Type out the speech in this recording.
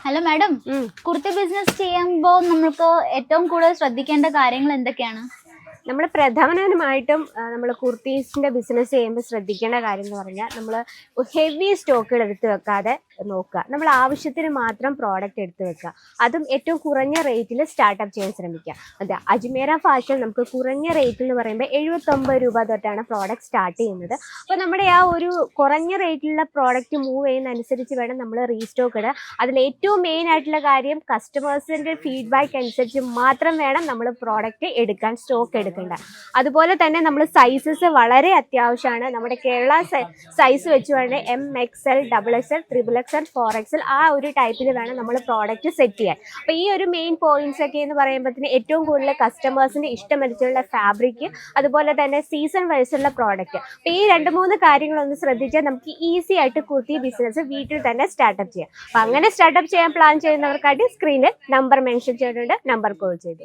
Hello madam, kurti business ചെയ്യുമ്പോൾ നമുക്ക് ഏറ്റവും കൂടുതൽ ശ്രദ്ധിക്കേണ്ട കാര്യങ്ങൾ എന്തൊക്കെയാണ്? നമ്മൾ പ്രധാനമായിട്ടും നമ്മൾ കുർത്തീസിൻ്റെ ബിസിനസ് ചെയ്യുമ്പോൾ ശ്രദ്ധിക്കേണ്ട കാര്യം എന്ന് പറഞ്ഞാൽ നമ്മൾ ഹെവി സ്റ്റോക്കുകൾ എടുത്ത് വെക്കാതെ നോക്കുക. നമ്മൾ ആവശ്യത്തിന് മാത്രം പ്രോഡക്റ്റ് എടുത്ത് വെക്കുക. അതും ഏറ്റവും കുറഞ്ഞ റേറ്റിൽ സ്റ്റാർട്ടപ്പ് ചെയ്യാൻ ശ്രമിക്കുക. അതെ, അജ്മേര ഫാഷൻ നമുക്ക് കുറഞ്ഞ റേറ്റിൽ എന്ന് പറയുമ്പോൾ 79 രൂപ തൊട്ടാണ് പ്രോഡക്റ്റ് സ്റ്റാർട്ട് ചെയ്യുന്നത്. അപ്പോൾ നമ്മുടെ ആ ഒരു കുറഞ്ഞ റേറ്റിലുള്ള പ്രോഡക്റ്റ് മൂവ് ചെയ്യുന്നതനുസരിച്ച് വേണം നമ്മൾ റീസ്റ്റോക്ക് ഇടുക. അതിൽ ഏറ്റവും മെയിൻ ആയിട്ടുള്ള കാര്യം കസ്റ്റമേഴ്സിൻ്റെ ഫീഡ്ബാക്ക് അനുസരിച്ച് മാത്രം വേണം നമ്മൾ പ്രോഡക്റ്റ് എടുക്കാൻ, സ്റ്റോക്ക് എടുക്കേണ്ടത്. അതുപോലെ തന്നെ നമ്മൾ സൈസസ് വളരെ അത്യാവശ്യമാണ്. നമ്മുടെ കേരള സൈസ് വെച്ച് വേണമെങ്കിൽ MXL, XXL, XXL, 4XL ആ ഒരു ടൈപ്പിൽ വേണം നമ്മൾ പ്രോഡക്റ്റ് സെറ്റ് ചെയ്യാൻ. അപ്പോൾ ഈ ഒരു മെയിൻ പോയിന്റ്സ് ഒക്കെ എന്ന് പറയുമ്പോഴത്തേന് ഏറ്റവും കൂടുതൽ കസ്റ്റമേഴ്സിന് ഇഷ്ടമനുസരിച്ചുള്ള ഫാബ്രിക്, അതുപോലെ തന്നെ സീസൺ വൈസുള്ള പ്രോഡക്റ്റ്. അപ്പോൾ ഈ 2-3 കാര്യങ്ങളൊന്ന് ശ്രദ്ധിച്ചാൽ നമുക്ക് ഈസി ആയിട്ട് കുർത്തി ബിസിനസ് വീട്ടിൽ തന്നെ സ്റ്റാർട്ടപ്പ് ചെയ്യാം. അപ്പോൾ അങ്ങനെ സ്റ്റാർട്ടപ്പ് ചെയ്യാൻ പ്ലാൻ ചെയ്യുന്നവർക്കായിട്ട് സ്ക്രീനിൽ നമ്പർ മെൻഷൻ ചെയ്തിട്ടുണ്ട്, നമ്പർ കോൾ ചെയ്തു.